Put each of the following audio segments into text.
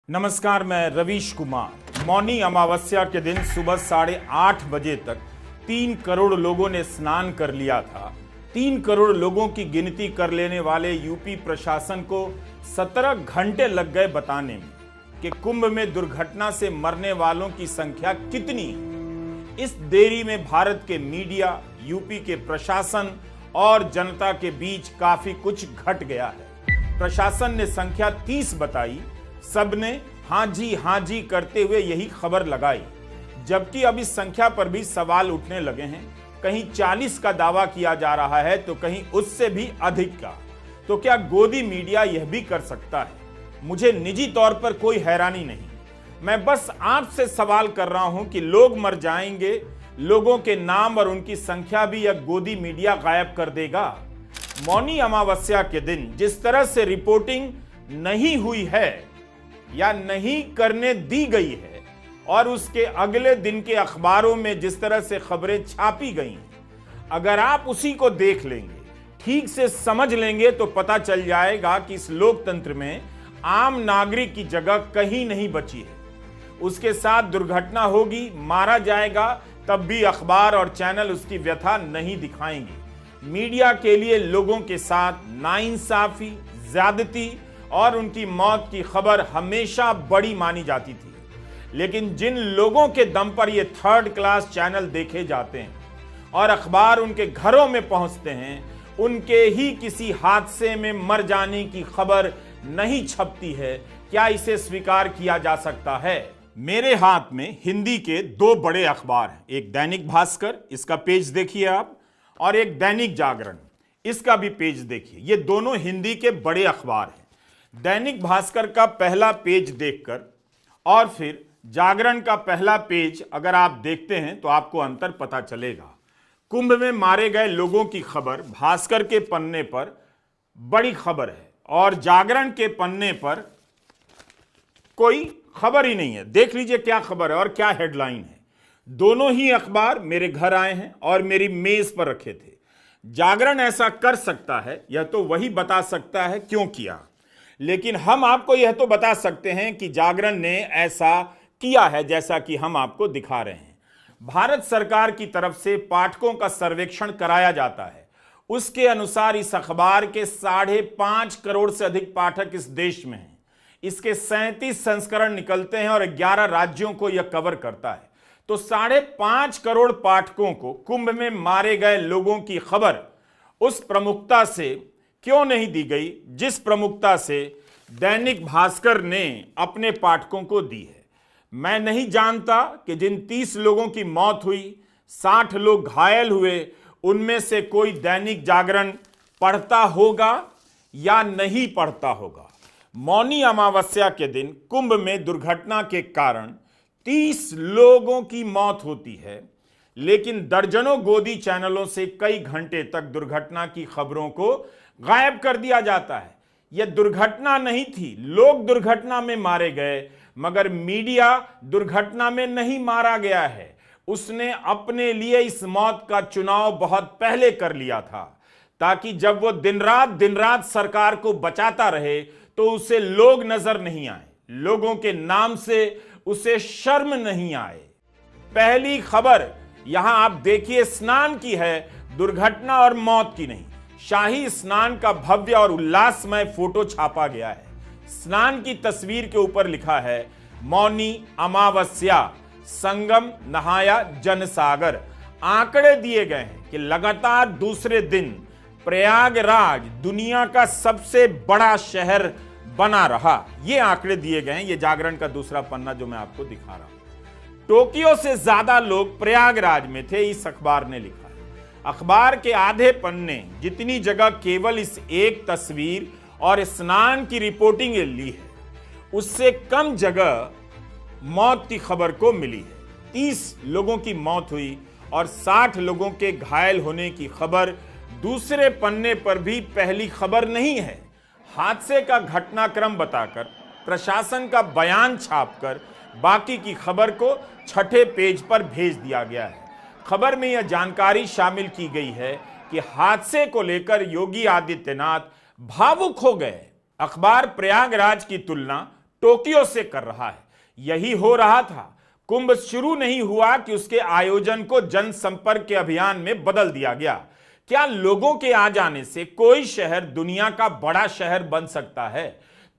नमस्कार, मैं रवीश कुमार। मौनी अमावस्या के दिन सुबह 8:30 बजे तक 3 करोड़ लोगों ने स्नान कर लिया था। 3 करोड़ लोगों की गिनती कर लेने वाले यूपी प्रशासन को 17 घंटे लग गए बताने में कि कुंभ में दुर्घटना से मरने वालों की संख्या कितनी है। इस देरी में भारत के मीडिया, यूपी के प्रशासन और जनता के बीच काफी कुछ घट गया है। प्रशासन ने संख्या 30 बताई, सबने हाँ जी करते हुए यही खबर लगाई, जबकि अब इस संख्या पर भी सवाल उठने लगे हैं। कहीं 40 का दावा किया जा रहा है तो कहीं उससे भी अधिक का। तो क्या गोदी मीडिया यह भी कर सकता है? मुझे निजी तौर पर कोई हैरानी नहीं, मैं बस आपसे सवाल कर रहा हूं कि लोग मर जाएंगे, लोगों के नाम और उनकी संख्या भी यह गोदी मीडिया गायब कर देगा। मौनी अमावस्या के दिन जिस तरह से रिपोर्टिंग नहीं हुई है या नहीं करने दी गई है और उसके अगले दिन के अखबारों में जिस तरह से खबरें छापी गई हैं, अगर आप उसी को देख लेंगे, ठीक से समझ लेंगे तो पता चल जाएगा कि इस लोकतंत्र में आम नागरिक की जगह कहीं नहीं बची है। उसके साथ दुर्घटना होगी, मारा जाएगा, तब भी अखबार और चैनल उसकी व्यथा नहीं दिखाएंगे। मीडिया के लिए लोगों के साथ नाइंसाफी, ज्यादती और उनकी मौत की खबर हमेशा बड़ी मानी जाती थी। लेकिन जिन लोगों के दम पर ये 3rd क्लास चैनल देखे जाते हैं और अखबार उनके घरों में पहुंचते हैं, उनके ही किसी हादसे में मर जाने की खबर नहीं छपती है। क्या इसे स्वीकार किया जा सकता है? मेरे हाथ में हिंदी के 2 बड़े अखबार हैं, एक दैनिक भास्कर, इसका पेज देखिए आप, और एक दैनिक जागरण, इसका भी पेज देखिए। ये दोनों हिंदी के बड़े अखबार हैं। दैनिक भास्कर का पहला पेज देखकर और फिर जागरण का पहला पेज अगर आप देखते हैं तो आपको अंतर पता चलेगा। कुंभ में मारे गए लोगों की खबर भास्कर के पन्ने पर बड़ी खबर है और जागरण के पन्ने पर कोई खबर ही नहीं है। देख लीजिए क्या खबर है और क्या हेडलाइन है। दोनों ही अखबार मेरे घर आए हैं और मेरी मेज पर रखे थे। जागरण ऐसा कर सकता है, यह तो वही बता सकता है क्यों किया, लेकिन हम आपको यह तो बता सकते हैं कि जागरण ने ऐसा किया है जैसा कि हम आपको दिखा रहे हैं। भारत सरकार की तरफ से पाठकों का सर्वेक्षण कराया जाता है। उसके अनुसार इस अखबार के 5.5 करोड़ से अधिक पाठक इस देश में हैं। इसके 37 संस्करण निकलते हैं और 11 राज्यों को यह कवर करता है। तो 5.5 करोड़ पाठकों को कुंभ में मारे गए लोगों की खबर उस प्रमुखता से क्यों नहीं दी गई जिस प्रमुखता से दैनिक भास्कर ने अपने पाठकों को दी है? मैं नहीं जानता कि जिन 30 लोगों की मौत हुई, 60 लोग घायल हुए, उनमें से कोई दैनिक जागरण पढ़ता होगा या नहीं पढ़ता होगा। मौनी अमावस्या के दिन कुंभ में दुर्घटना के कारण 30 लोगों की मौत होती है, लेकिन दर्जनों गोदी चैनलों से कई घंटे तक दुर्घटना की खबरों को गायब कर दिया जाता है। यह दुर्घटना नहीं थी, लोग दुर्घटना में मारे गए, मगर मीडिया दुर्घटना में नहीं मारा गया है। उसने अपने लिए इस मौत का चुनाव बहुत पहले कर लिया था, ताकि जब वो दिन रात सरकार को बचाता रहे तो उसे लोग नजर नहीं आए, लोगों के नाम से उसे शर्म नहीं आए। पहली खबर यहां आप देखिए स्नान की है, दुर्घटना और मौत की नहीं। शाही स्नान का भव्य और उल्लासमय फोटो छापा गया है। स्नान की तस्वीर के ऊपर लिखा है, मौनी अमावस्या, संगम नहाया जनसागर। आंकड़े दिए गए हैं कि लगातार दूसरे दिन प्रयागराज दुनिया का सबसे बड़ा शहर बना रहा। ये आंकड़े दिए गए हैं, ये जागरण का दूसरा पन्ना जो मैं आपको दिखा रहा हूं। टोक्यो से ज्यादा लोग प्रयागराज में थे, इस अखबार ने लिखा है। अखबार के आधे पन्ने जितनी जगह केवल इस एक तस्वीर और स्नान की रिपोर्टिंग ली है, उससे कम जगह मौत की खबर को मिली है। 30 लोगों की मौत हुई और 60 लोगों के घायल होने की खबर दूसरे पन्ने पर भी पहली खबर नहीं है। हादसे का घटनाक्रम बताकर, प्रशासन का बयान छापकर बाकी की खबर को 6ठे पेज पर भेज दिया गया है। खबर में यह जानकारी शामिल की गई है कि हादसे को लेकर योगी आदित्यनाथ भावुक हो गए। अखबार प्रयागराज की तुलना टोक्यो से कर रहा है। यही हो रहा था। कुंभ शुरू नहीं हुआ कि उसके आयोजन को जनसंपर्क के अभियान में बदल दिया गया। क्या लोगों के आ जाने से कोई शहर दुनिया का बड़ा शहर बन सकता है?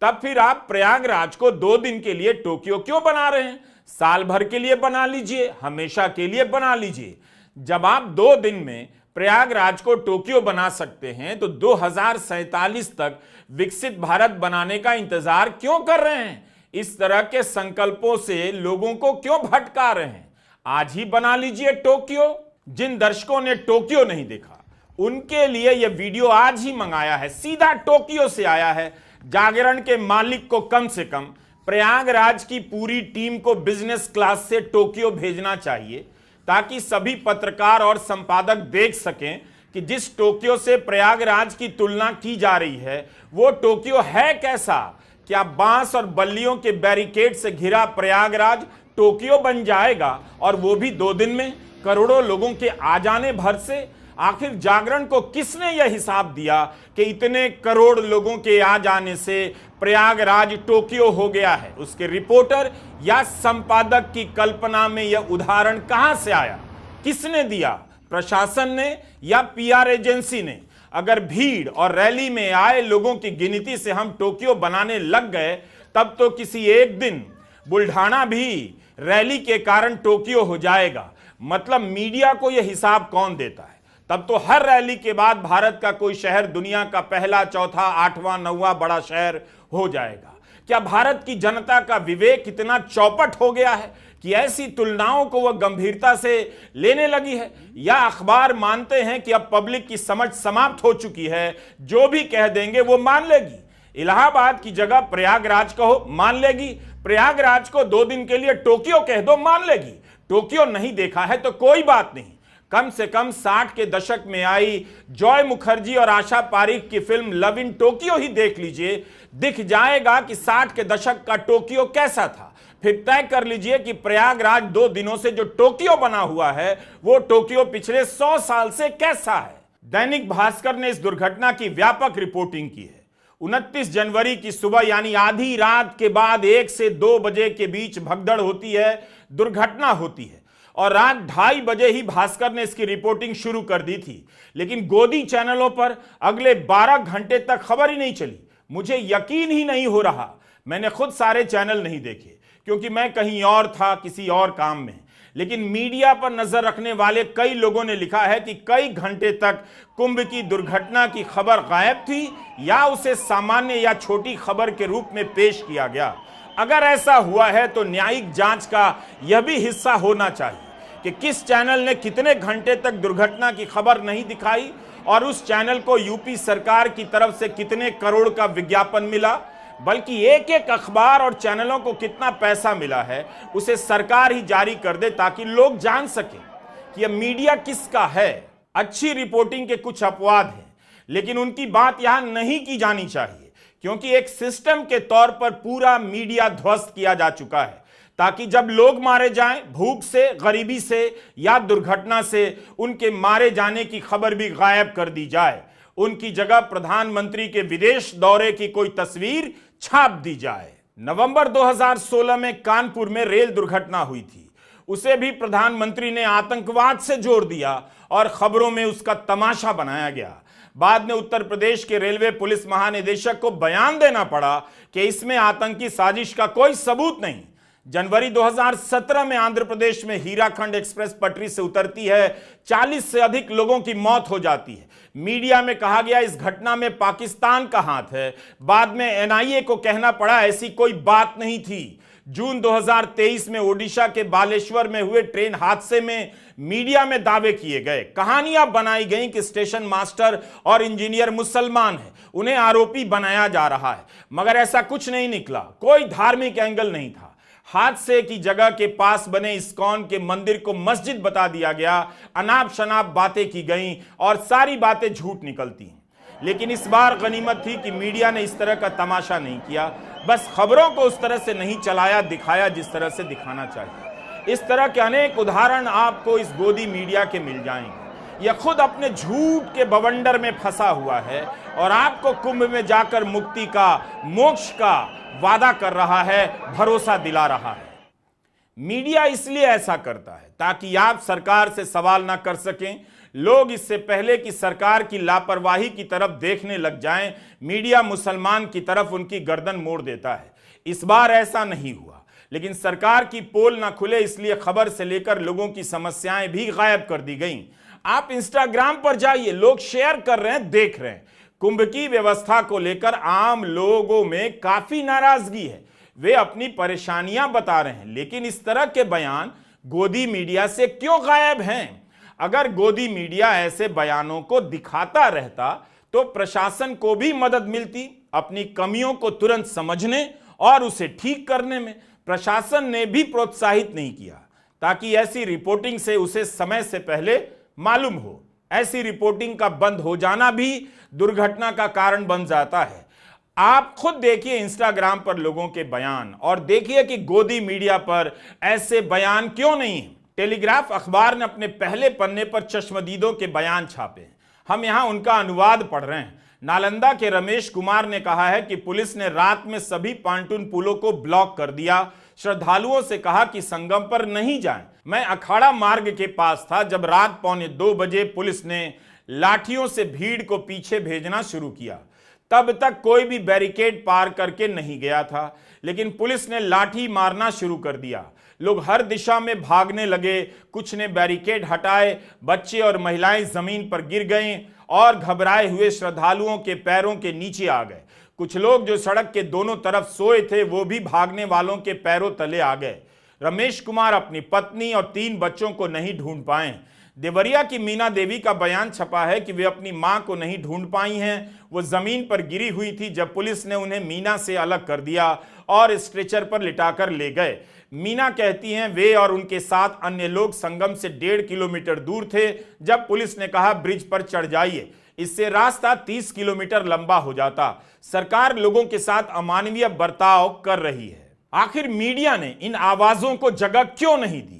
तब फिर आप प्रयागराज को 2 दिन के लिए टोक्यो क्यों बना रहे हैं? साल भर के लिए बना लीजिए, हमेशा के लिए बना लीजिए। जब आप 2 दिन में प्रयागराज को टोक्यो बना सकते हैं तो 2047 तक विकसित भारत बनाने का इंतजार क्यों कर रहे हैं? इस तरह के संकल्पों से लोगों को क्यों भटका रहे हैं? आज ही बना लीजिए टोक्यो। जिन दर्शकों ने टोक्यो नहीं देखा उनके लिए यह वीडियो आज ही मंगाया है, सीधा टोक्यो से आया है। जागरण के मालिक को कम से कम प्रयागराज की पूरी टीम को बिजनेस क्लास से टोक्यो भेजना चाहिए ताकि सभी पत्रकार और संपादक देख सकें कि जिस टोक्यो से प्रयागराज की तुलना की जा रही है वो टोक्यो है कैसा। क्या बांस और बल्लियों के बैरिकेड से घिरा प्रयागराज टोक्यो बन जाएगा, और वो भी 2 दिन में करोड़ों लोगों के आ जाने भर से? आखिर जागरण को किसने यह हिसाब दिया कि इतने करोड़ लोगों के आ जाने से प्रयागराज टोक्यो हो गया है? उसके रिपोर्टर या संपादक की कल्पना में यह उदाहरण कहां से आया? किसने दिया? प्रशासन ने या पीआर एजेंसी ने? अगर भीड़ और रैली में आए लोगों की गिनती से हम टोक्यो बनाने लग गए तब तो किसी एक दिन बुल्ढाना भी रैली के कारण टोक्यो हो जाएगा। मतलब मीडिया को यह हिसाब कौन देता है? तब तो हर रैली के बाद भारत का कोई शहर दुनिया का पहला, चौथा, 8वां, 9वां बड़ा शहर हो जाएगा। क्या भारत की जनता का विवेक इतना चौपट हो गया है कि ऐसी तुलनाओं को वह गंभीरता से लेने लगी है? या अखबार मानते हैं कि अब पब्लिक की समझ समाप्त हो चुकी है, जो भी कह देंगे वो मान लेगी? इलाहाबाद की जगह प्रयागराज कहो, मान लेगी। प्रयागराज को 2 दिन के लिए टोक्यो कह दो, मान लेगी। टोक्यो नहीं देखा है तो कोई बात नहीं, कम से कम 60 के दशक में आई जॉय मुखर्जी और आशा पारीख की फिल्म लव इन टोक्यो ही देख लीजिए। दिख जाएगा कि 60 के दशक का टोक्यो कैसा था। फिर तय कर लीजिए कि प्रयागराज 2 दिनों से जो टोक्यो बना हुआ है वो टोक्यो पिछले 100 साल से कैसा है। दैनिक भास्कर ने इस दुर्घटना की व्यापक रिपोर्टिंग की है। 29 जनवरी की सुबह यानी आधी रात के बाद 1 से 2 बजे के बीच भगदड़ होती है, दुर्घटना होती है, और रात 2:30 बजे ही भास्कर ने इसकी रिपोर्टिंग शुरू कर दी थी। लेकिन गोदी चैनलों पर अगले 12 घंटे तक खबर ही नहीं चली। मुझे यकीन ही नहीं हो रहा। मैंने खुद सारे चैनल नहीं देखे क्योंकि मैं कहीं और था, किसी और काम में। लेकिन मीडिया पर नजर रखने वाले कई लोगों ने लिखा है कि कई घंटे तक कुंभ की दुर्घटना की खबर गायब थी या उसे सामान्य या छोटी खबर के रूप में पेश किया गया। अगर ऐसा हुआ है तो न्यायिक जांच का यह भी हिस्सा होना चाहिए कि किस चैनल ने कितने घंटे तक दुर्घटना की खबर नहीं दिखाई और उस चैनल को यूपी सरकार की तरफ से कितने करोड़ का विज्ञापन मिला, बल्कि एक एक अखबार और चैनलों को कितना पैसा मिला है उसे सरकार ही जारी कर दे ताकि लोग जान सकें कि यह मीडिया किसका है। अच्छी रिपोर्टिंग के कुछ अपवाद हैं, लेकिन उनकी बात यहां नहीं की जानी चाहिए क्योंकि एक सिस्टम के तौर पर पूरा मीडिया ध्वस्त किया जा चुका है ताकि जब लोग मारे जाएं भूख से, गरीबी से या दुर्घटना से, उनके मारे जाने की खबर भी गायब कर दी जाए। उनकी जगह प्रधानमंत्री के विदेश दौरे की कोई तस्वीर छाप दी जाए। नवंबर 2016 में कानपुर में रेल दुर्घटना हुई थी। उसे भी प्रधानमंत्री ने आतंकवाद से जोड़ दिया और खबरों में उसका तमाशा बनाया गया। बाद में उत्तर प्रदेश के रेलवे पुलिस महानिदेशक को बयान देना पड़ा कि इसमें आतंकी साजिश का कोई सबूत नहीं। जनवरी 2017 में आंध्र प्रदेश में हीराखंड एक्सप्रेस पटरी से उतरती है, 40 से अधिक लोगों की मौत हो जाती है। मीडिया में कहा गया इस घटना में पाकिस्तान का हाथ है। बाद में एनआईए को कहना पड़ा ऐसी कोई बात नहीं थी। जून 2023 में ओडिशा के बालेश्वर में हुए ट्रेन हादसे में मीडिया में दावे किए गए, कहानियां बनाई गई कि स्टेशन मास्टर और इंजीनियर मुसलमान हैं, उन्हें आरोपी बनाया जा रहा है, मगर ऐसा कुछ नहीं निकला। कोई धार्मिक एंगल नहीं था। हादसे की जगह के पास बने इस्कॉन के मंदिर को मस्जिद बता दिया गया, अनाप शनाप बातें की गईं और सारी बातें झूठ निकलती हैं। लेकिन इस बार गनीमत थी कि मीडिया ने इस तरह का तमाशा नहीं किया, बस खबरों को उस तरह से नहीं चलाया, दिखाया जिस तरह से दिखाना चाहिए। इस तरह के अनेक उदाहरण आपको इस गोदी मीडिया के मिल जाएंगे। यह खुद अपने झूठ के बवंडर में फंसा हुआ है और आपको कुंभ में जाकर मुक्ति का, मोक्ष का वादा कर रहा है, भरोसा दिला रहा है। मीडिया इसलिए ऐसा करता है ताकि आप सरकार से सवाल ना कर सकें। लोग इससे पहले कि सरकार की लापरवाही की तरफ देखने लग जाएं, मीडिया मुसलमान की तरफ उनकी गर्दन मोड़ देता है। इस बार ऐसा नहीं हुआ, लेकिन सरकार की पोल ना खुले इसलिए खबर से लेकर लोगों की समस्याएं भी गायब कर दी गईं। आप इंस्टाग्राम पर जाइए, लोग शेयर कर रहे हैं, देख रहे हैं। कुंभ की व्यवस्था को लेकर आम लोगों में काफी नाराजगी है। वे अपनी परेशानियां बता रहे हैं, लेकिन इस तरह के बयान गोदी मीडिया से क्यों गायब हैं? अगर गोदी मीडिया ऐसे बयानों को दिखाता रहता तो प्रशासन को भी मदद मिलती। अपनी कमियों को तुरंत समझने और उसे ठीक करने में प्रशासन ने भी प्रोत्साहित नहीं किया, ताकि ऐसी रिपोर्टिंग से उसे समय से पहले मालूम हो। ऐसी रिपोर्टिंग का बंद हो जाना भी दुर्घटना का कारण बन जाता है। आप खुद देखिए इंस्टाग्राम पर लोगों के बयान और देखिए कि गोदी मीडिया पर ऐसे बयान क्यों नहीं है। टेलीग्राफ अखबार ने अपने पहले पन्ने पर चश्मदीदों के बयान छापे हैं। हम यहां उनका अनुवाद पढ़ रहे हैं। नालंदा के रमेश कुमार ने कहा है कि पुलिस ने रात में सभी पांटून पुलों को ब्लॉक कर दिया। श्रद्धालुओं से कहा कि संगम पर नहीं जाएं। मैं अखाड़ा मार्ग के पास था जब रात 1:45 बजे पुलिस ने लाठियों से भीड़ को पीछे भेजना शुरू किया। तब तक कोई भी बैरिकेड पार करके नहीं गया था, लेकिन पुलिस ने लाठी मारना शुरू कर दिया। लोग हर दिशा में भागने लगे। कुछ ने बैरिकेड हटाए, बच्चे और महिलाएं जमीन पर गिर गए और घबराए हुए श्रद्धालुओं के पैरों के नीचे आ गए। कुछ लोग जो सड़क के दोनों तरफ सोए थे वो भी भागने वालों के पैरों तले आ गए। रमेश कुमार अपनी पत्नी और 3 बच्चों को नहीं ढूंढ पाए। देवरिया की मीना देवी का बयान छपा है कि वे अपनी मां को नहीं ढूंढ पाई हैं। वो जमीन पर गिरी हुई थी जब पुलिस ने उन्हें मीना से अलग कर दिया और स्ट्रेचर पर लिटाकर ले गए। मीना कहती हैं वे और उनके साथ अन्य लोग संगम से 1.5 किलोमीटर दूर थे जब पुलिस ने कहा ब्रिज पर चढ़ जाइए। इससे रास्ता 30 किलोमीटर लंबा हो जाता। सरकार लोगों के साथ अमानवीय बर्ताव कर रही है। आखिर मीडिया ने इन आवाजों को जगह क्यों नहीं दी?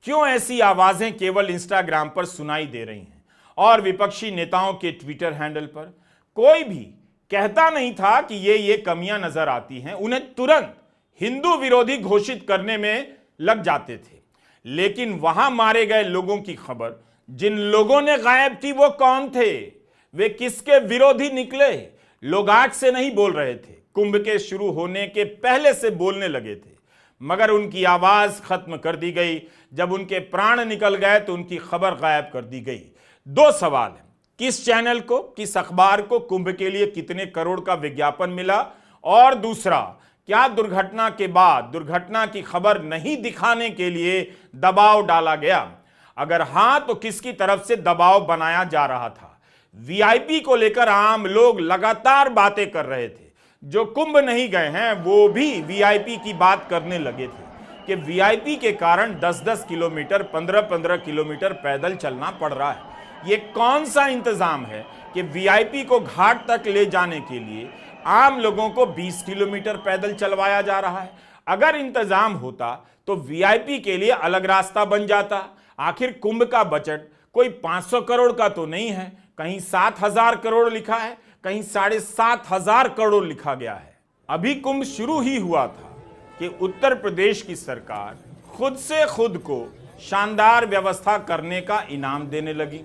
क्यों ऐसी आवाजें केवल इंस्टाग्राम पर सुनाई दे रही हैं और विपक्षी नेताओं के ट्विटर हैंडल पर? कोई भी कहता नहीं था कि ये कमियां नजर आती हैं। उन्हें तुरंत हिंदू विरोधी घोषित करने में लग जाते थे। लेकिन वहां मारे गए लोगों की खबर जिन लोगों ने गायब की वो कौन थे? वे किसके विरोधी निकले? लोग आज से नहीं बोल रहे थे, कुंभ के शुरू होने के पहले से बोलने लगे थे, मगर उनकी आवाज खत्म कर दी गई। जब उनके प्राण निकल गए तो उनकी खबर गायब कर दी गई। 2 सवाल हैं, किस चैनल को, किस अखबार को कुंभ के लिए कितने करोड़ का विज्ञापन मिला? और दूसरा, क्या दुर्घटना के बाद दुर्घटना की खबर नहीं दिखाने के लिए दबाव डाला गया? अगर हां तो किसकी तरफ से दबाव बनाया जा रहा था? वीआईपी को लेकर आम लोग लगातार बातें कर रहे थे। जो कुंभ नहीं गए हैं वो भी वीआईपी की बात करने लगे थे कि वीआईपी के कारण 10-10 किलोमीटर, 15-15 किलोमीटर पैदल चलना पड़ रहा है। ये कौन सा इंतजाम है कि वीआईपी को घाट तक ले जाने के लिए आम लोगों को 20 किलोमीटर पैदल चलवाया जा रहा है? अगर इंतजाम होता तो वीआईपी के लिए अलग रास्ता बन जाता। आखिर कुंभ का बजट कोई 500 करोड़ का तो नहीं है। कहीं 7,000 करोड़ लिखा है, कहीं 7,500 करोड़ लिखा गया है। अभी कुंभ शुरू ही हुआ था कि उत्तर प्रदेश की सरकार खुद से खुद को शानदार व्यवस्था करने का इनाम देने लगी,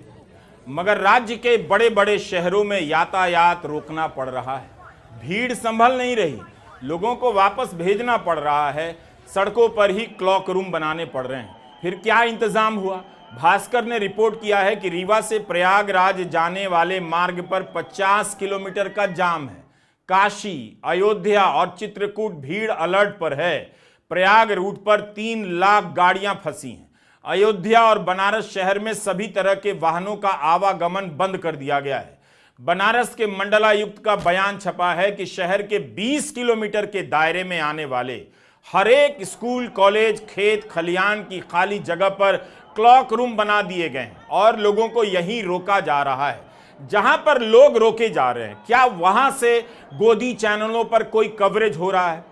मगर राज्य के बड़े बड़े शहरों में यातायात रोकना पड़ रहा है। भीड़ संभल नहीं रही, लोगों को वापस भेजना पड़ रहा है। सड़कों पर ही क्लॉक रूम बनाने पड़ रहे हैं। फिर क्या इंतजाम हुआ? भास्कर ने रिपोर्ट किया है कि रीवा से प्रयागराज जाने वाले मार्ग पर 50 किलोमीटर का जाम है। काशी, अयोध्या और चित्रकूट भीड़ अलर्ट पर है। प्रयाग रूट पर 3 लाख गाड़ियां फंसी हैं। अयोध्या और बनारस शहर में सभी तरह के वाहनों का आवागमन बंद कर दिया गया है। बनारस के मंडलायुक्त का बयान छपा है कि शहर के 20 किलोमीटर के दायरे में आने वाले हर एक स्कूल, कॉलेज, खेत खलियान की खाली जगह पर क्लॉक रूम बना दिए गए हैं और लोगों को यहीं रोका जा रहा है। जहां पर लोग रोके जा रहे हैं, क्या वहां से गोदी चैनलों पर कोई कवरेज हो रहा है?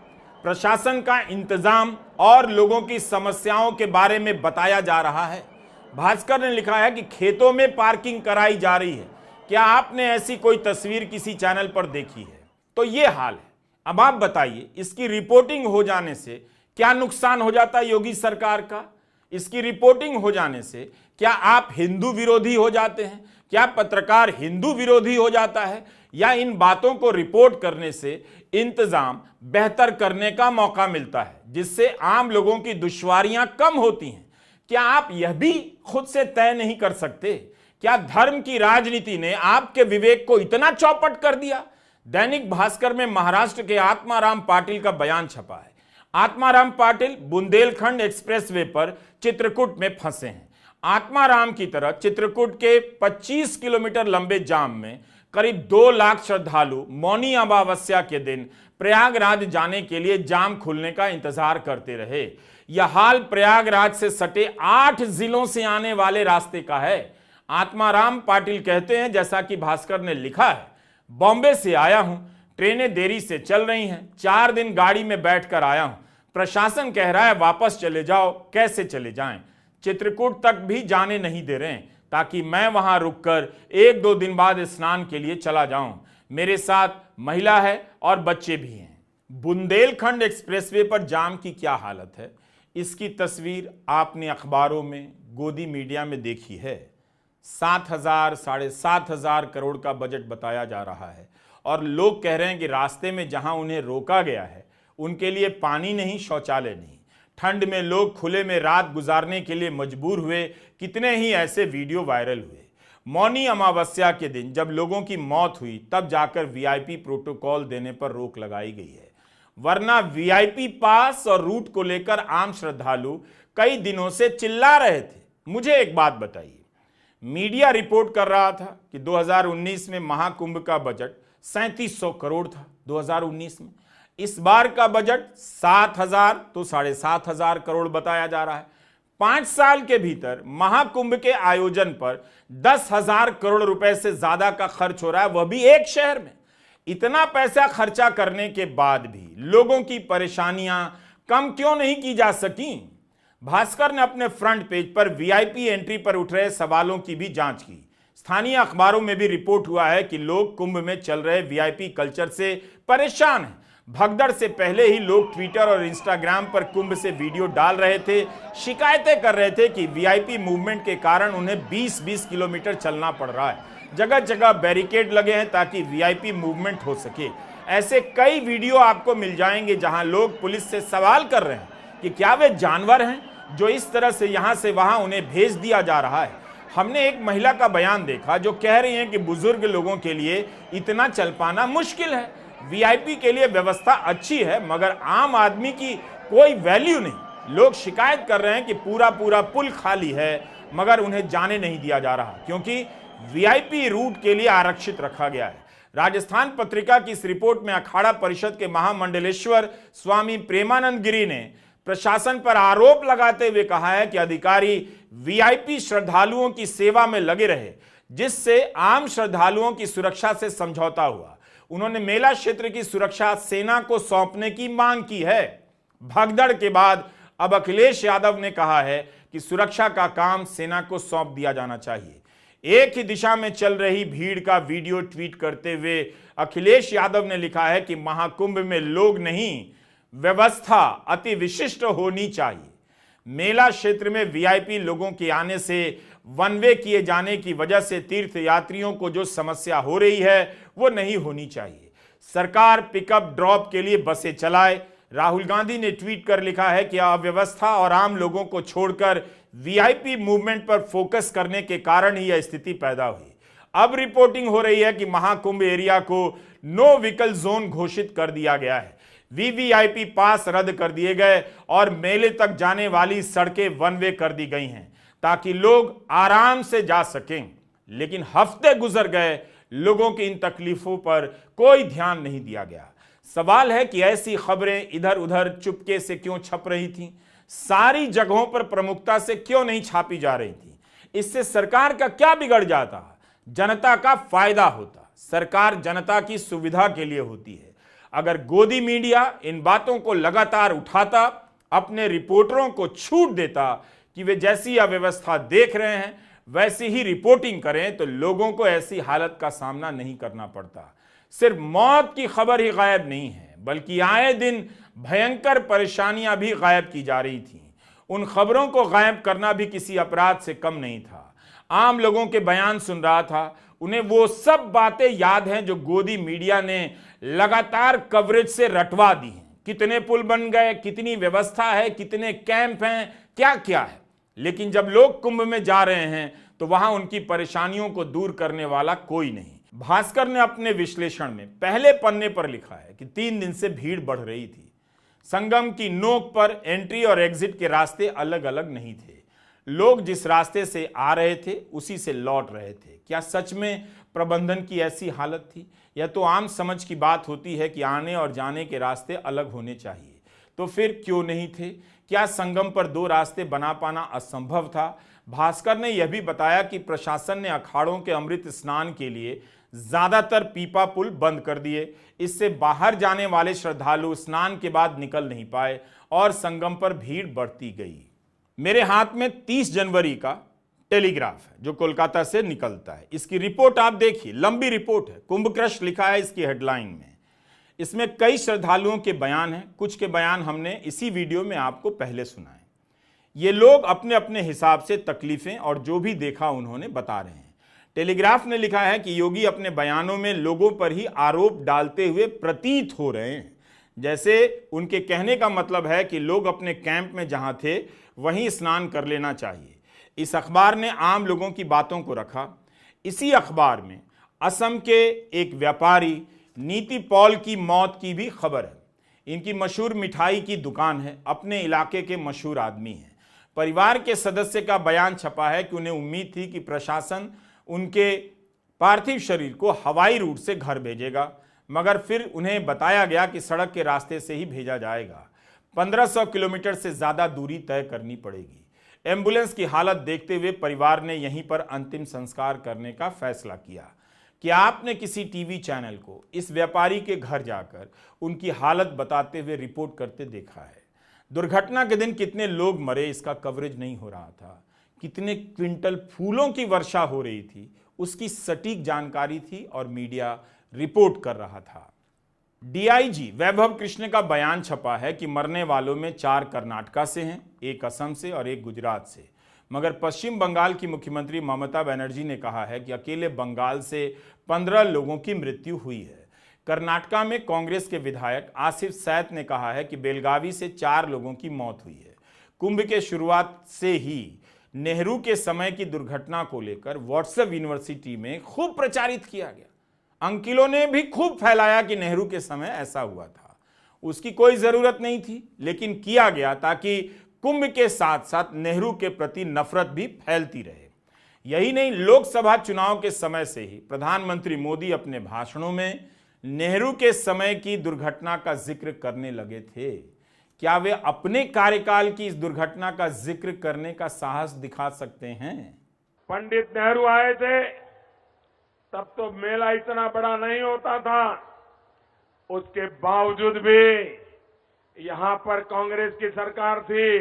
प्रशासन का इंतजाम और लोगों की समस्याओं के बारे में बताया जा रहा है? भास्कर ने लिखा है कि खेतों में पार्किंग कराई जा रही है। क्या आपने ऐसी कोई तस्वीर किसी चैनल पर देखी है? तो ये हाल है। अब आप बताइए, इसकी रिपोर्टिंग हो जाने से क्या नुकसान हो जाता है योगी सरकार का? इसकी रिपोर्टिंग हो जाने से क्या आप हिंदू विरोधी हो जाते हैं? क्या पत्रकार हिंदू विरोधी हो जाता है? या इन बातों को रिपोर्ट करने से इंतजाम बेहतर करने का मौका मिलता है, जिससे आम लोगों की दुश्वारियां कम होती हैं? क्या आप यह भी खुद से तय नहीं कर सकते? क्या धर्म की राजनीति ने आपके विवेक को इतना चौपट कर दिया? दैनिक भास्कर में महाराष्ट्र के आत्माराम पाटिल का बयान छपा है। आत्माराम पाटिल बुंदेलखंड एक्सप्रेसवे पर चित्रकूट में फंसे हैं। आत्माराम की तरह चित्रकूट के 25 किलोमीटर लंबे जाम में करीब 2 लाख श्रद्धालु मौनी अमावस्या के दिन प्रयागराज जाने के लिए जाम खुलने का इंतजार करते रहे। यह हाल प्रयागराज से सटे 8 जिलों से आने वाले रास्ते का है। आत्माराम पाटिल कहते हैं, जैसा कि भास्कर ने लिखा है, बॉम्बे से आया हूं, ट्रेनें देरी से चल रही हैं, 4 दिन गाड़ी में बैठकर आया हूं, प्रशासन कह रहा है वापस चले जाओ, कैसे चले जाएं? चित्रकूट तक भी जाने नहीं दे रहे हैं ताकि मैं वहां रुककर 1-2 दिन बाद स्नान के लिए चला जाऊं। मेरे साथ महिला है और बच्चे भी हैं। बुंदेलखंड एक्सप्रेसवे पर जाम की क्या हालत है, इसकी तस्वीर आपने अखबारों में, गोदी मीडिया में देखी है। 7,000 साढ़े 7,000 करोड़ का बजट बताया जा रहा है और लोग कह रहे हैं कि रास्ते में जहां उन्हें रोका गया है उनके लिए पानी नहीं, शौचालय नहीं। ठंड में लोग खुले में रात गुजारने के लिए मजबूर हुए। कितने ही ऐसे वीडियो वायरल हुए। मौनी अमावस्या के दिन जब लोगों की मौत हुई तब जाकर वीआईपी प्रोटोकॉल देने पर रोक लगाई गई है, वरना वीआईपी पास और रूट को लेकर आम श्रद्धालु कई दिनों से चिल्ला रहे थे। मुझे एक बात बताइए, मीडिया रिपोर्ट कर रहा था कि 2019 में महाकुंभ का बजट 3700 करोड़ था 2019 में। इस बार का बजट 7,000 तो 7,500 करोड़ बताया जा रहा है। 5 साल के भीतर महाकुंभ के आयोजन पर 10,000 करोड़ रुपए से ज्यादा का खर्च हो रहा है, वह भी एक शहर में। इतना पैसा खर्चा करने के बाद भी लोगों की परेशानियां कम क्यों नहीं की जा सकी? भास्कर ने अपने फ्रंट पेज पर वीआईपी एंट्री पर उठ रहे सवालों की भी जांच की। स्थानीय अखबारों में भी रिपोर्ट हुआ है कि लोग कुंभ में चल रहे वीआईपी कल्चर से परेशान हैं। भगदड़ से पहले ही लोग ट्विटर और इंस्टाग्राम पर कुंभ से वीडियो डाल रहे थे, शिकायतें कर रहे थे कि वीआईपी मूवमेंट के कारण उन्हें 20-20 किलोमीटर चलना पड़ रहा है। जगह जगह बैरिकेड लगे हैं ताकि वीआईपी मूवमेंट हो सके। ऐसे कई वीडियो आपको मिल जाएंगे जहां लोग पुलिस से सवाल कर रहे हैं कि क्या वे जानवर हैं जो इस तरह से यहां से वहां उन्हें भेज दिया जा रहा है। हमने एक महिला का बयान देखा जो कह रही हैं कि बुजुर्ग लोगों के लिए इतना चल पाना मुश्किल है। वीआईपी के लिए व्यवस्था अच्छी है मगर आम आदमी की कोई वैल्यू नहीं। लोग शिकायत कर रहे हैं कि पूरा पुल खाली है मगर उन्हें जाने नहीं दिया जा रहा क्योंकि वीआईपी रूट के लिए आरक्षित रखा गया है। राजस्थान पत्रिका की इस रिपोर्ट में अखाड़ा परिषद के महामंडलेश्वर स्वामी प्रेमानंद गिरी ने प्रशासन पर आरोप लगाते हुए कहा है कि अधिकारी वीआईपी श्रद्धालुओं की सेवा में लगे रहे, जिससे आम श्रद्धालुओं की सुरक्षा से समझौता हुआ। उन्होंने मेला क्षेत्र की सुरक्षा सेना को सौंपने की मांग की है। भगदड़ के बाद अब अखिलेश यादव ने कहा है कि सुरक्षा का काम सेना को सौंप दिया जाना चाहिए। एक ही दिशा में चल रही भीड़ का वीडियो ट्वीट करते हुए अखिलेश यादव ने लिखा है कि महाकुंभ में लोग नहीं, व्यवस्था अति विशिष्ट होनी चाहिए। मेला क्षेत्र में वीआईपी लोगों के आने से वन वे किए जाने की वजह से तीर्थ यात्रियों को जो समस्या हो रही है वो नहीं होनी चाहिए। सरकार पिकअप ड्रॉप के लिए बसें चलाए। राहुल गांधी ने ट्वीट कर लिखा है कि अव्यवस्था और आम लोगों को छोड़कर वीआईपी मूवमेंट पर फोकस करने के कारण ही यह स्थिति पैदा हुई। अब रिपोर्टिंग हो रही है कि महाकुंभ एरिया को नो व्हीकल जोन घोषित कर दिया गया है। वीवीआईपी पास रद्द कर दिए गए और मेले तक जाने वाली सड़कें वन वे कर दी गई हैं ताकि लोग आराम से जा सकें। लेकिन हफ्ते गुजर गए, लोगों की इन तकलीफों पर कोई ध्यान नहीं दिया गया। सवाल है कि ऐसी खबरें इधर उधर चुपके से क्यों छप रही थीं? सारी जगहों पर प्रमुखता से क्यों नहीं छापी जा रही थी? इससे सरकार का क्या बिगड़ जाता? जनता का फायदा होता। सरकार जनता की सुविधा के लिए होती है। अगर गोदी मीडिया इन बातों को लगातार उठाता, अपने रिपोर्टरों को छूट देता कि वे जैसी अव्यवस्था देख रहे हैं वैसी ही रिपोर्टिंग करें तो लोगों को ऐसी हालत का सामना नहीं करना पड़ता। सिर्फ मौत की खबर ही गायब नहीं है, बल्कि आए दिन भयंकर परेशानियां भी गायब की जा रही थी। उन खबरों को गायब करना भी किसी अपराध से कम नहीं था। आम लोगों के बयान सुन रहा था, उन्हें वो सब बातें याद हैं जो गोदी मीडिया ने लगातार कवरेज से रटवा दी हैं। कितने पुल बन गए, कितनी व्यवस्था है, कितने कैंप हैं, क्या क्या है। लेकिन जब लोग कुंभ में जा रहे हैं तो वहां उनकी परेशानियों को दूर करने वाला कोई नहीं। भास्कर ने अपने विश्लेषण में पहले पन्ने पर लिखा है कि 3 दिन से भीड़ बढ़ रही थी। संगम की नोक पर एंट्री और एग्जिट के रास्ते अलग अलग नहीं थे। लोग जिस रास्ते से आ रहे थे उसी से लौट रहे थे। क्या सच में प्रबंधन की ऐसी हालत थी? यह तो आम समझ की बात होती है कि आने और जाने के रास्ते अलग होने चाहिए, तो फिर क्यों नहीं थे? क्या संगम पर 2 रास्ते बना पाना असंभव था? भास्कर ने यह भी बताया कि प्रशासन ने अखाड़ों के अमृत स्नान के लिए ज्यादातर पीपा पुल बंद कर दिए। इससे बाहर जाने वाले श्रद्धालु स्नान के बाद निकल नहीं पाए और संगम पर भीड़ बढ़ती गई। मेरे हाथ में 30 जनवरी का टेलीग्राफ है जो कोलकाता से निकलता है। इसकी रिपोर्ट आप देखिए, लंबी रिपोर्ट है। कुंभ क्रश लिखा है इसकी हेडलाइन में। इसमें कई श्रद्धालुओं के बयान हैं। कुछ के बयान हमने इसी वीडियो में आपको पहले सुनाए। ये लोग अपने अपने हिसाब से तकलीफें और जो भी देखा उन्होंने बता रहे हैं। टेलीग्राफ ने लिखा है कि योगी अपने बयानों में लोगों पर ही आरोप डालते हुए प्रतीत हो रहे हैं, जैसे उनके कहने का मतलब है कि लोग अपने कैंप में जहां थे वहीं स्नान कर लेना चाहिए। इस अखबार ने आम लोगों की बातों को रखा। इसी अखबार में असम के एक व्यापारी नीति पॉल की मौत की भी खबर है। इनकी मशहूर मिठाई की दुकान है, अपने इलाके के मशहूर आदमी हैं। परिवार के सदस्य का बयान छपा है कि उन्हें उम्मीद थी कि प्रशासन उनके पार्थिव शरीर को हवाई रूट से घर भेजेगा, मगर फिर उन्हें बताया गया कि सड़क के रास्ते से ही भेजा जाएगा। 1500 किलोमीटर से ज्यादा दूरी तय करनी पड़ेगी। एम्बुलेंस की हालत देखते हुए परिवार ने यहीं पर अंतिम संस्कार करने का फैसला किया। कि आपने किसी टीवी चैनल को इस व्यापारी के घर जाकर उनकी हालत बताते हुए रिपोर्ट करते देखा है? दुर्घटना के दिन कितने लोग मरे इसका कवरेज नहीं हो रहा था। कितने क्विंटल फूलों की वर्षा हो रही थी उसकी सटीक जानकारी थी और मीडिया रिपोर्ट कर रहा था। डीआईजी वैभव कृष्ण का बयान छपा है कि मरने वालों में 4 कर्नाटका से हैं, 1 असम से और 1 गुजरात से। मगर पश्चिम बंगाल की मुख्यमंत्री ममता बनर्जी ने कहा है कि अकेले बंगाल से 15 लोगों की मृत्यु हुई है। कर्नाटका में कांग्रेस के विधायक आसिफ सैत ने कहा है कि बेलगावी से 4 लोगों की मौत हुई है। कुंभ के शुरुआत से ही नेहरू के समय की दुर्घटना को लेकर व्हाट्सएप यूनिवर्सिटी में खूब प्रचारित किया गया। अंकिलों ने भी खूब फैलाया कि नेहरू के समय ऐसा हुआ था। उसकी कोई जरूरत नहीं थी, लेकिन किया गया ताकि कुंभ के साथ साथ नेहरू के प्रति नफरत भी फैलती रहे। यही नहीं, लोकसभा चुनाव के समय से ही प्रधानमंत्री मोदी अपने भाषणों में नेहरू के समय की दुर्घटना का जिक्र करने लगे थे। क्या वे अपने कार्यकाल की इस दुर्घटना का जिक्र करने का साहस दिखा सकते हैं? पंडित नेहरू आए थे तब तो मेला इतना बड़ा नहीं होता था। उसके बावजूद भी यहां पर कांग्रेस की सरकार थी,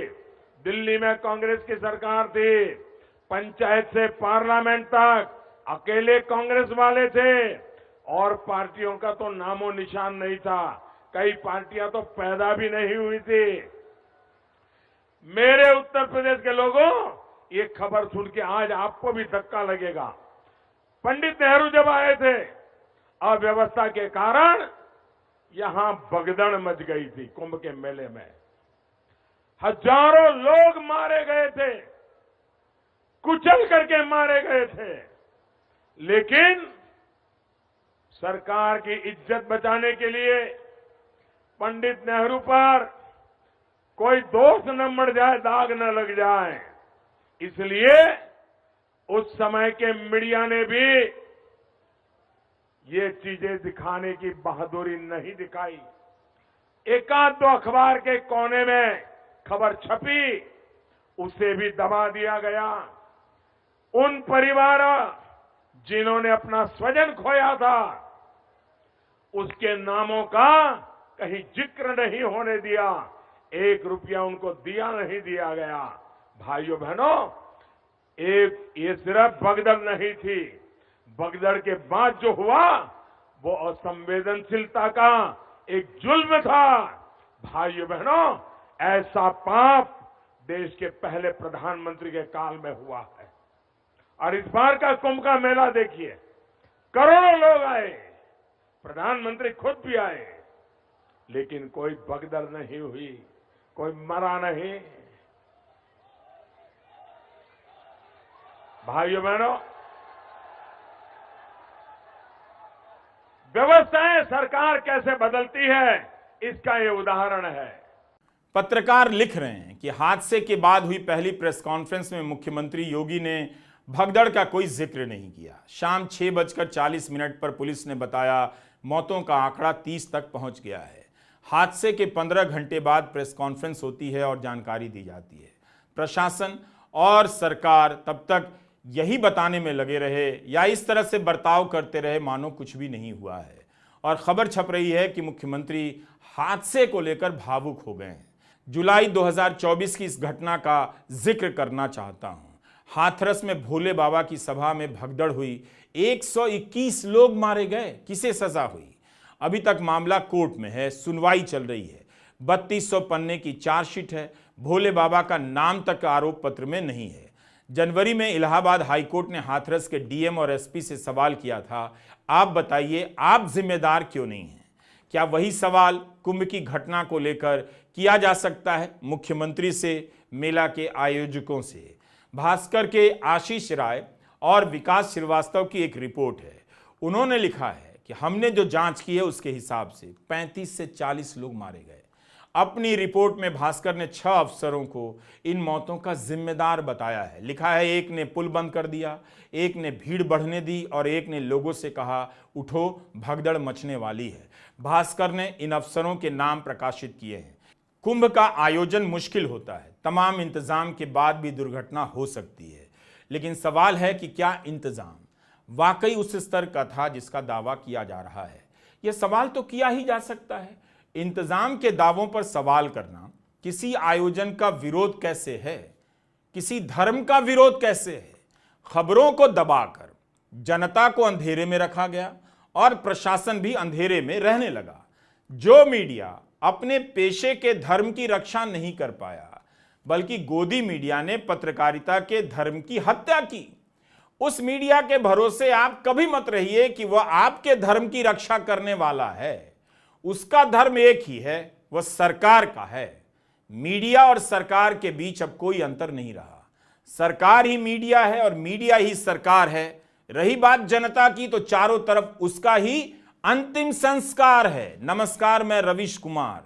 दिल्ली में कांग्रेस की सरकार थी, पंचायत से पार्लियामेंट तक अकेले कांग्रेस वाले थे और पार्टियों का तो नामो निशान नहीं था। कई पार्टियां तो पैदा भी नहीं हुई थी। मेरे उत्तर प्रदेश के लोगों, ये खबर सुन के आज आपको भी धक्का लगेगा। पंडित नेहरू जब आए थे, अव्यवस्था के कारण यहां भगदड़ मच गई थी। कुंभ के मेले में हजारों लोग मारे गए थे, कुचल करके मारे गए थे, लेकिन सरकार की इज्जत बचाने के लिए पंडित नेहरू पर कोई दोष न मर जाए, दाग न लग जाए, इसलिए उस समय के मीडिया ने भी ये चीजें दिखाने की बहादुरी नहीं दिखाई। एकाध 2 अखबार के कोने में खबर छपी, उसे भी दबा दिया गया। उन परिवार जिन्होंने अपना स्वजन खोया था, उसके नामों का कहीं जिक्र नहीं होने दिया। 1 रुपया उनको दिया नहीं दिया गया। भाइयों बहनों, ये सिर्फ भगदड़ नहीं थी। भगदड़ के बाद जो हुआ वो असंवेदनशीलता का एक जुल्म था। भाइयों बहनों, ऐसा पाप देश के पहले प्रधानमंत्री के काल में हुआ है। और इस बार का कुंभ का मेला देखिए, करोड़ों लोग आए, प्रधानमंत्री खुद भी आए, लेकिन कोई भगदड़ नहीं हुई, कोई मरा नहीं। भाइयों बहनों, व्यवस्थाएं सरकार कैसे बदलती है, इसका ये उदाहरण है। पत्रकार लिख रहे हैं कि हादसे के बाद हुई पहली प्रेस कॉन्फ्रेंस में मुख्यमंत्री योगी ने भगदड़ का कोई जिक्र नहीं किया। शाम 6:40 पर पुलिस ने बताया मौतों का आंकड़ा 30 तक पहुंच गया है। हादसे के 15 घंटे बाद प्रेस कॉन्फ्रेंस होती है और जानकारी दी जाती है। प्रशासन और सरकार तब तक यही बताने में लगे रहे या इस तरह से बर्ताव करते रहे मानो कुछ भी नहीं हुआ है। और खबर छप रही है कि मुख्यमंत्री हादसे को लेकर भावुक हो गए हैं। जुलाई 2024 की इस घटना का जिक्र करना चाहता हूं। हाथरस में भोले बाबा की सभा में भगदड़ हुई, 121 लोग मारे गए, किसे सजा हुई? अभी तक मामला कोर्ट में है, सुनवाई चल रही है। 3200 पन्ने की चार्जशीट है। भोले बाबा का नाम तक आरोप पत्र में नहीं है। जनवरी में इलाहाबाद हाईकोर्ट ने हाथरस के डीएम और एसपी से सवाल किया था, आप बताइए आप जिम्मेदार क्यों नहीं हैं? क्या वही सवाल कुंभ की घटना को लेकर किया जा सकता है मुख्यमंत्री से, मेला के आयोजकों से? भास्कर के आशीष राय और विकास श्रीवास्तव की एक रिपोर्ट है। उन्होंने लिखा है कि हमने जो जांच की है उसके हिसाब से 35 से 40 लोग मारे गए। अपनी रिपोर्ट में भास्कर ने 6 अफसरों को इन मौतों का जिम्मेदार बताया है। लिखा है, एक ने पुल बंद कर दिया, एक ने भीड़ बढ़ने दी और एक ने लोगों से कहा उठो भगदड़ मचने वाली है। भास्कर ने इन अफसरों के नाम प्रकाशित किए हैं। कुंभ का आयोजन मुश्किल होता है, तमाम इंतजाम के बाद भी दुर्घटना हो सकती है, लेकिन सवाल है कि क्या इंतजाम वाकई उस स्तर का था जिसका दावा किया जा रहा है? यह सवाल तो किया ही जा सकता है। इंतजाम के दावों पर सवाल करना किसी आयोजन का विरोध कैसे है, किसी धर्म का विरोध कैसे है? खबरों को दबाकर जनता को अंधेरे में रखा गया और प्रशासन भी अंधेरे में रहने लगा। जो मीडिया अपने पेशे के धर्म की रक्षा नहीं कर पाया, बल्कि गोदी मीडिया ने पत्रकारिता के धर्म की हत्या की। उस मीडिया के भरोसे आप कभी मत रहिए कि वह आपके धर्म की रक्षा करने वाला है। उसका धर्म एक ही है, वह सरकार का है। मीडिया और सरकार के बीच अब कोई अंतर नहीं रहा। सरकार ही मीडिया है और मीडिया ही सरकार है। रही बात जनता की, तो चारों तरफ उसका ही अंतिम संस्कार है। नमस्कार, मैं रविश कुमार।